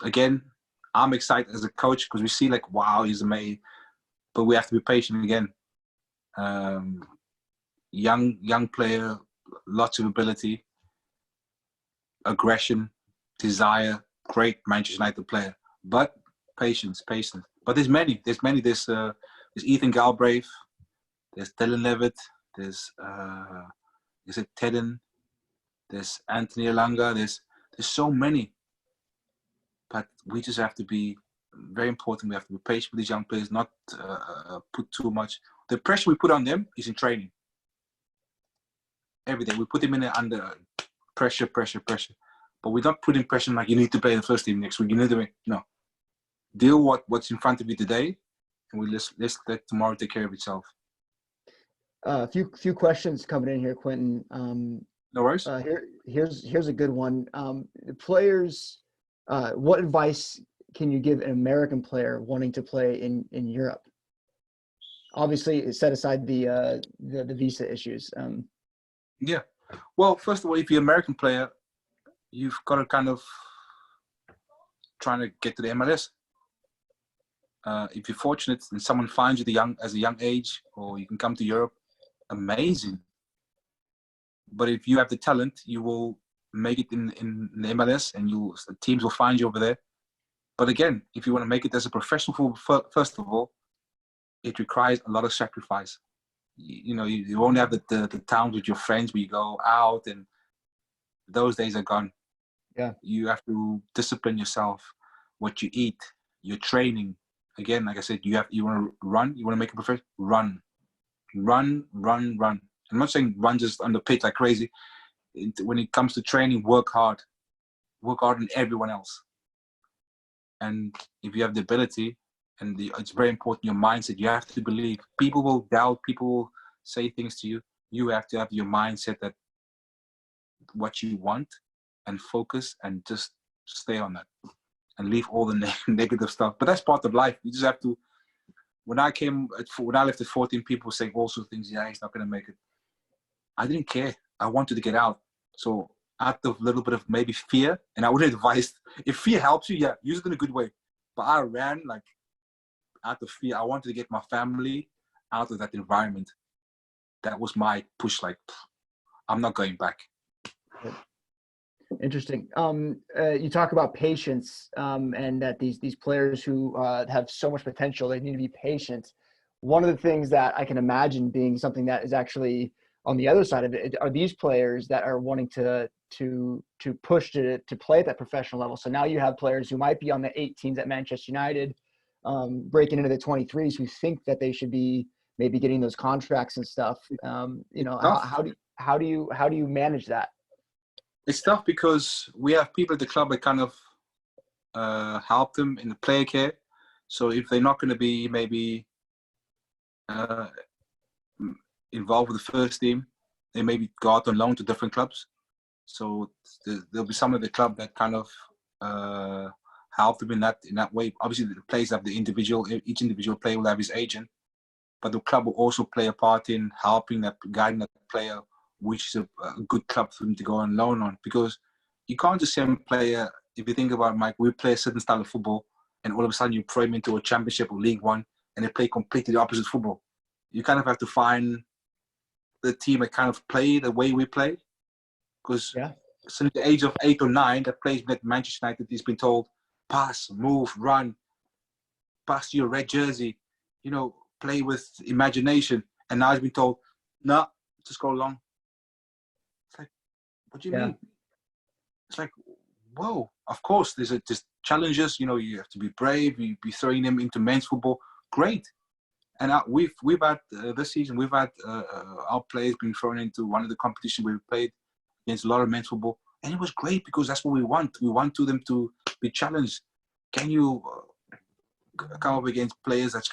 again, I'm excited as a coach because we see like, wow, he's amazing, but we have to be patient again. Young player, lots of ability, aggression, desire, great Manchester United player, but patience. But there's many. There's Ethan Galbraith, there's Dylan Levitt, there's Tedden, there's Anthony Elanga, there's so many. But we just have to be very important. We have to be patient with these young players, not put too much. The pressure we put on them is in training. Every day we put them in under pressure. But we don't put in pressure like you need to play in the first team next week. You need to no. Deal what's in front of you today, and let's let tomorrow take care of itself. A few questions coming in here, Quinton. No worries. Here's a good one. The players, what advice can you give an American player wanting to play in Europe? Obviously, set aside the visa issues. Yeah. Well, first of all, if you're an American player, you've got to kind of trying to get to the MLS. If you're fortunate and someone finds you as a young age, or you can come to Europe, amazing. But if you have the talent, you will make it in the MLS, and teams will find you over there. But again, if you want to make it as a professional football, first of all, it requires a lot of sacrifice. You won't have the towns with your friends where you go out, and those days are gone. Yeah. You have to discipline yourself, what you eat, your training. Again, like I said, you want to run, you want to make a professional, run. I'm not saying run just on the pitch like crazy. When it comes to training, work hard than everyone else. And if you have the ability, it's very important, your mindset, you have to believe. People will doubt, people will say things to you. You have to have your mindset that what you want, and focus, and just stay on that, and leave all the negative stuff. But that's part of life. You just have to. When I left at 14, people saying all sorts of things. Yeah, he's not going to make it. I didn't care. I wanted to get out. So out of a little bit of maybe fear, and I would advise, if fear helps you, yeah, use it in a good way. But I ran like out of fear. I wanted to get my family out of that environment. That was my push. Like, I'm not going back. Interesting. You talk about patience, and that these players who have so much potential, they need to be patient. One of the things that I can imagine being something that is actually on the other side of it are these players that are wanting to push to play at that professional level. So now you have players who might be on the 18s at Manchester United, breaking into the 23s, who think that they should be maybe getting those contracts and stuff. How do you manage that? It's tough because we have people at the club that kind of help them in the player care. So if they're not going to be maybe involved with the first team, they maybe go out on loan to different clubs. So there'll be some of the club that kind of help them in that way. Obviously, the players have each individual player will have his agent, but the club will also play a part in guiding that player, which is a good club for them to go on loan on. Because you can't just send a player, if you think about it, Mike, we play a certain style of football, and all of a sudden you throw him into a championship or League One, and they play completely the opposite football. You kind of have to find the team that kind of play the way we play. Because since the age of 8 or 9, that plays at Manchester United, he's been told, pass, move, run, pass your red jersey, play with imagination. And now he's been told, no, just go along. It's like, what do you mean? It's like, whoa, of course, there's just challenges, you have to be brave, you be throwing them into men's football, great. And we've had, this season, we've had our players being thrown into one of the competitions we've played against a lot of men's football. And it was great because that's what we want. We want them to be challenged. Can you come up against players that's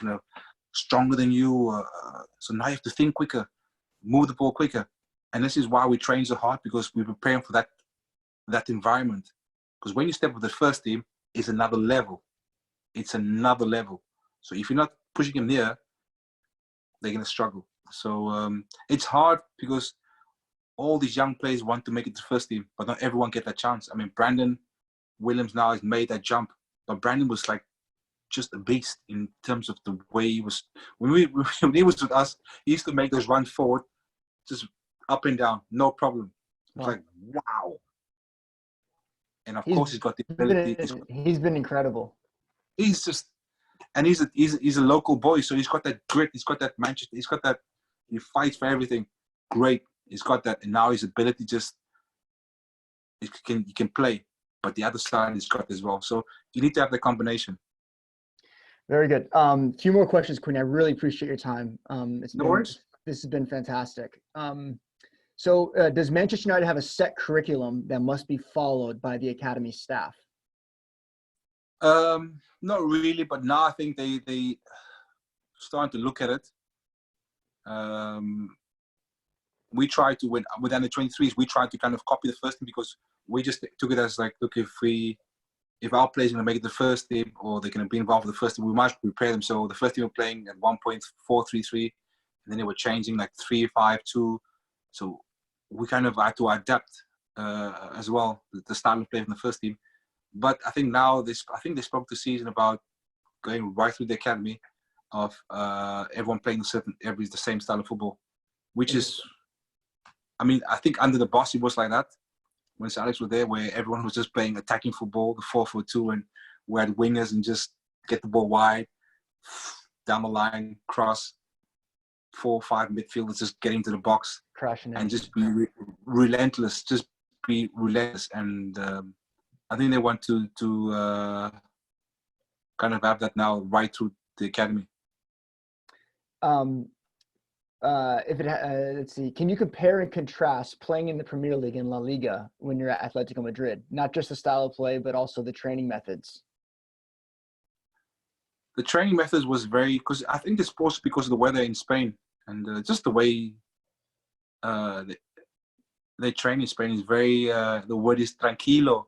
stronger than you? So now you have to think quicker, move the ball quicker. And this is why we train so hard, because we're preparing for that environment. Because when you step with the first team, it's another level. It's another level. So if you're not pushing them there, they're going to struggle. So it's hard because all these young players want to make it to the first team, but not everyone get that chance. I mean, Brandon Williams now has made that jump, but Brandon was like just a beast in terms of the way he was. When he was with us, he used to make those runs forward, just up and down, no problem. It's like, wow. And of course, he's got the ability. He's been incredible. He's just, and he's a local boy, so he's got that grit. He's got that Manchester. He's got that. He fights for everything. Great. He's got that, and now his ability he can play, but the other side he's got as well. So you need to have the combination. Very good. Few more questions, Quinn. I really appreciate your time. No worries. This has been fantastic. So does Manchester United have a set curriculum that must be followed by the academy staff? Not really, but now I think they starting to look at it. We try to, with under 23s, we try to kind of copy the first team, because we just took it as like, look, if our players are going to make it the first team, or they're going to be involved with the first team, we might prepare them. So the first team were playing at 1.433, and then they were changing like 3-5-2. So we kind of had to adapt as well the style of play from the first team. But I think now they spoke this season about going right through the academy of everyone playing the same style of football, which is, I mean, I think under the boss it was like that when Sir Alex was there, where everyone was just playing attacking football, the 4-4-2, and we had wingers and just get the ball wide, down the line, cross, 4 or 5 midfielders just get into the box, crashing in, and just be relentless, and I think they want to kind of have that now right through the academy. Let's see, can you compare and contrast playing in the Premier League and La Liga when you're at Atletico Madrid? Not just the style of play, but also the training methods. The training methods was because I think it's supposed because of the weather in Spain and just the way they train in Spain is very, the word is tranquilo.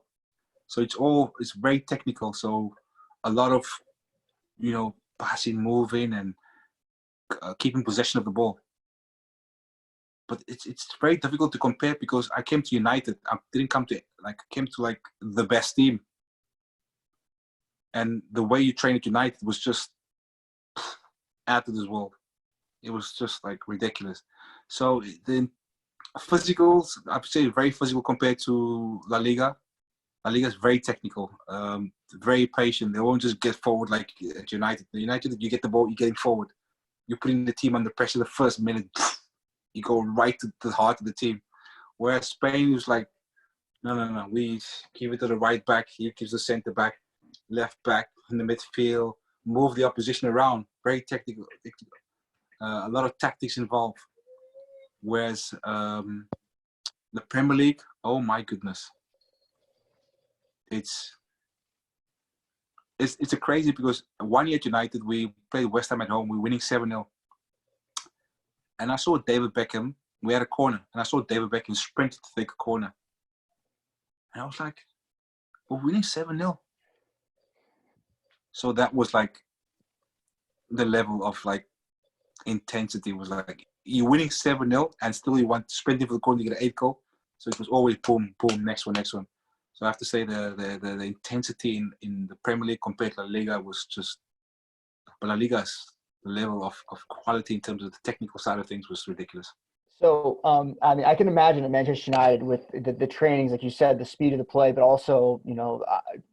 So it's very technical. So a lot of, passing, moving, and keeping possession of the ball. But it's very difficult to compare because I came to United. I didn't come to the best team. And the way you train at United was just out of this world. It was just like ridiculous. So the physicals, I'd say very physical compared to La Liga. La Liga is very technical, very patient. They won't just get forward like at United. The United, you get the ball, you're getting forward. You're putting the team under pressure the first minute. You go right to the heart of the team. Whereas Spain was like, no. We give it to the right back. He gives the centre back, left back in the midfield, move the opposition around. Very technical. A lot of tactics involved. Whereas the Premier League, oh my goodness. It's a crazy because 1 year at United, we played West Ham at home. We were winning 7-0. And I saw David Beckham. We had a corner. And I saw David Beckham sprint to take a corner. And I was like, we're winning 7-0. So that was like the level of like intensity was like, you're winning 7-0 and still you want to sprint for the corner to get an 8 goal. So it was always boom, boom, next one. So I have to say the intensity in the Premier League compared to La Liga was just, but La Liga's level of quality in terms of the technical side of things was ridiculous. So, I mean, I can imagine at Manchester United with the trainings, like you said, the speed of the play, but also,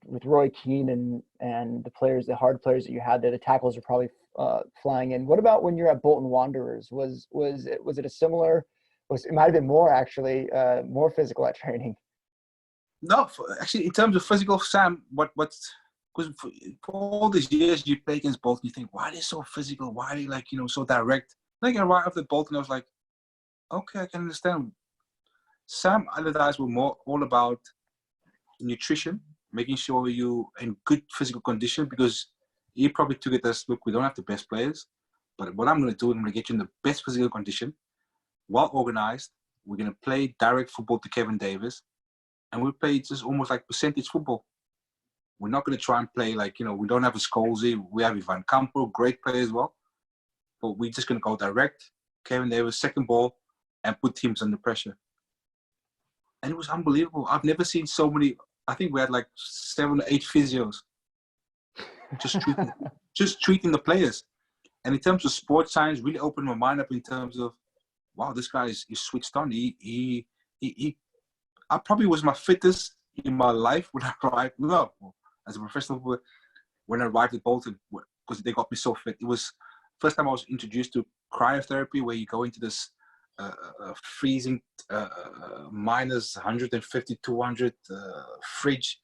with Roy Keane and the players, the hard players that you had there, the tackles are probably flying in. What about when you're at Bolton Wanderers? Was it a similar? It might have been more actually, more physical at training. No, actually, in terms of physical, Sam, because for all these years you play against Bolton, you think, why are they so physical? Why are they so direct? Like right after Bolton, I was like, okay, I can understand. Sam Allardyce were more all about nutrition, making sure you in good physical condition, because he probably took it as, look, we don't have the best players, but what I'm going to do, I'm going to get you in the best physical condition, well organized. We're going to play direct football to Kevin Davis. And we play just almost like percentage football. We're not going to try and play like, we don't have a Scholesy. We have Ivan Campo, great player as well. But we're just going to go direct. Kevin Davis, second ball, and put teams under pressure. And it was unbelievable. I've never seen so many. I think we had like 7 or 8 physios. Just treating the players. And in terms of sports science, really opened my mind up in terms of, wow, this guy is switched on. I probably was my fittest in my life when I arrived. No, as a professional, when I arrived at Bolton, because they got me so fit. It was first time I was introduced to cryotherapy, where you go into this freezing minus 150, 200 fridge.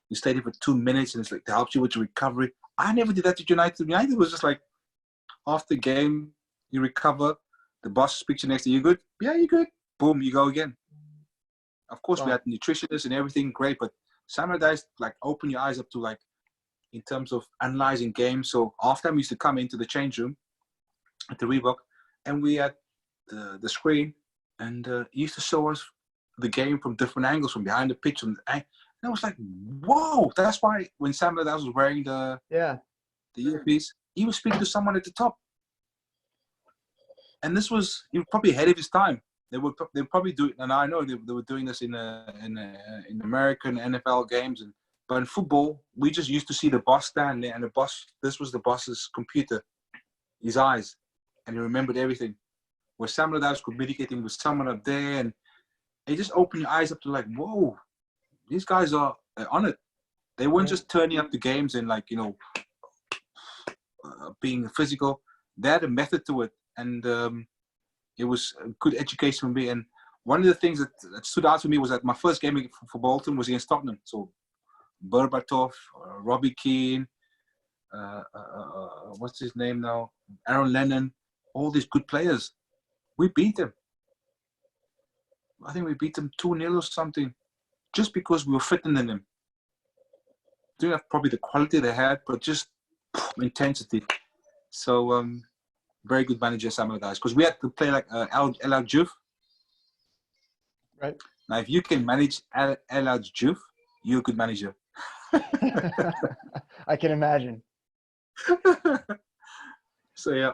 You stay there for 2 minutes, and it's like to help you with your recovery. I never did that at United. United was just like after the game, you recover. The boss speaks to you next to you. Good? Yeah, you're good. Boom, you go again. Of course, we had nutritionists and everything great, but Sam Allardyce like open your eyes up to like in terms of analyzing games. So halftime used to come into the change room at the Reebok, and we had the screen, and he used to show us the game from different angles, from behind the pitch, and I was like, whoa! That's why when Sam Allardyce was wearing the earpiece, he was speaking to someone at the top, and he was probably ahead of his time. They would probably do it, and I know they were doing this in American NFL games, But in football, we just used to see the boss stand there, and this was the boss's computer, his eyes, and he remembered everything. Where Samuel Allardyce was communicating with someone up there, and it just opened your eyes up to like, whoa, these guys are on it. They weren't just turning up the games and like, being physical. They had a method to it, and it was a good education for me. And one of the things that stood out to me was that my first game for Bolton was against Tottenham. So Berbatov, Robbie Keane, what's his name now? Aaron Lennon, all these good players. We beat them. I think we beat them 2-0 or something, just because we were fitter than them. Didn't have probably the quality they had, but just intensity. So very good manager, Samuel Allardyce, because we had to play like El Hadjouf. Right. Now, if you can manage El Hadjouf, you're a good manager. I can imagine. So yeah.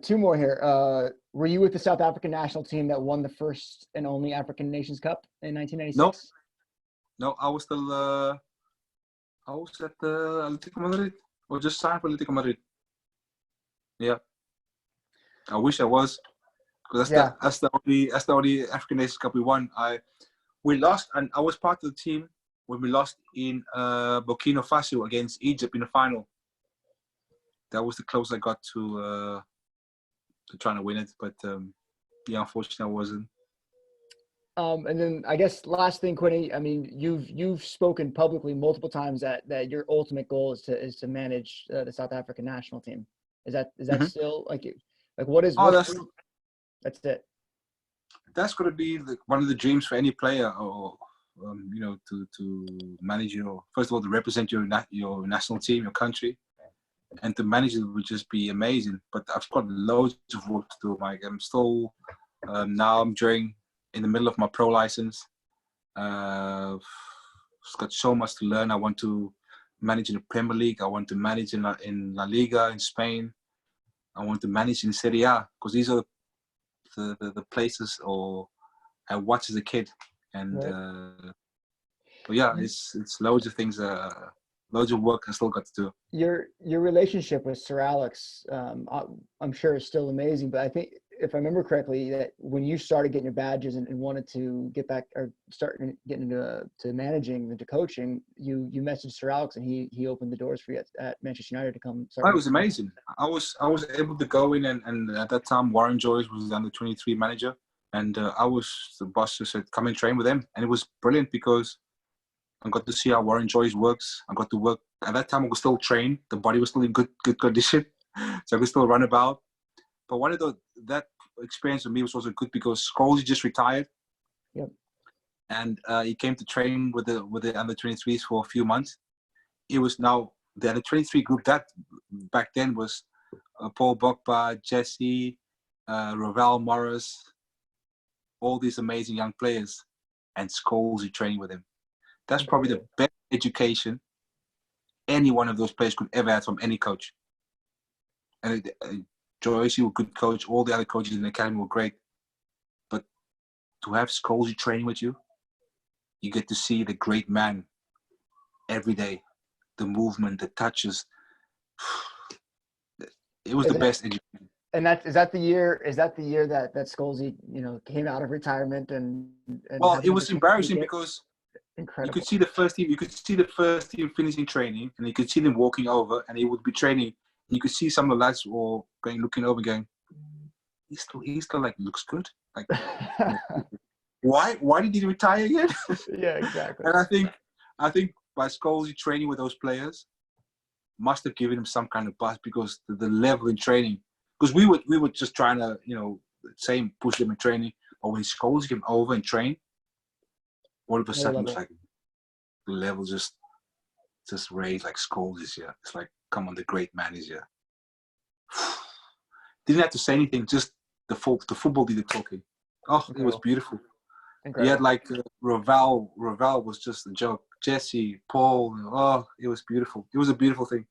Two more here. Were you with the South African national team that won the first and only African Nations Cup in 1996? No, I was still. I was at Atletico Madrid, or just signed for Atletico Madrid. Yeah, I wish I was, because that's the only African Nations Cup we won. We lost, and I was part of the team when we lost in Burkina Faso against Egypt in the final. That was the closest I got to trying to win it, but unfortunately I wasn't. And then I guess last thing, Quinny, I mean, you've spoken publicly multiple times that your ultimate goal is to manage the South African national team. Is that still like what is? That's it. That's going to be one of the dreams for any player, or to manage first of all to represent your national team, your country. And to manage it would just be amazing. But I've got loads of work to do, Mike. I'm still now I'm in the middle of my pro license. I've got so much to learn. I want to manage in the Premier League. I want to manage in La Liga in Spain. I want to manage in Serie A, because these are the places I watched as a kid. And but yeah, it's loads of things. Loads of work I still got to do. Your relationship with Sir Alex, I'm sure is still amazing. But I think, if I remember correctly, that when you started getting your badges and wanted to get back or start getting into managing, into coaching, you messaged Sir Alex and he opened the doors for you at Manchester United to come. It was amazing. I was able to go in, and at that time Warren Joyce was the Under-23 manager, and the boss just said, come and train with him, and it was brilliant because I got to see how Warren Joyce works. I got to work. At that time, I was still trained. The body was still in good condition, so I could still run about. But that experience for me was also good because Scholes just retired. Yep. And he came to train with the Under-23s for a few months. It was now the Under-23 group that back then was Paul Pogba, Jesse, Ravel Morris, all these amazing young players, and Scholes training with him. That's probably the best education any one of those players could ever have from any coach. And Joyce, was a good coach. All the other coaches in the academy were great. But to have Scholes training with you, you get to see the great man every day. The movement, the touches. It was the best education. And is that the year that Scholes, came out of retirement and well, it was embarrassing because incredible. You could see the first team. You could see the first team finishing training, and you could see them walking over, and he would be training. And you could see some of the lads were looking over, going, "He still like looks good. Like, why did he retire again?" Yeah, exactly. And I think by Scholes training with those players must have given him some kind of buzz, because the level in training. Because we were just trying to push them in training, but when Scholes came over and trained, all of a sudden, it's like the level just raised, like Scholes is here. It's like, come on, the great man is here. Didn't have to say anything, just the football did the talking. Oh, incredible. It was beautiful. Incredible. He had like Ravel was just a joke. Jesse, Paul, oh, it was beautiful. It was a beautiful thing.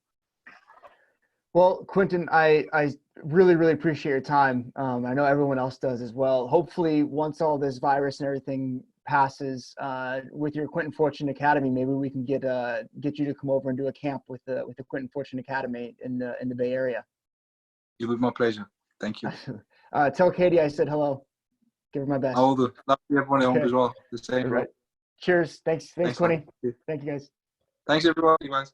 Well, Quinton, I really, really appreciate your time. I know everyone else does as well. Hopefully, once all this virus and everything passes with your Quinton Fortune Academy, maybe we can get you to come over and do a camp with the Quinton Fortune Academy in the Bay Area. It would be my pleasure. Thank you. Tell Katie I said hello. Give her my best. I will do. Love everyone at home as well. The same, bro. Cheers. Thanks, Thanks, Quinny. man. Thank you, guys. Thanks, everyone. You guys.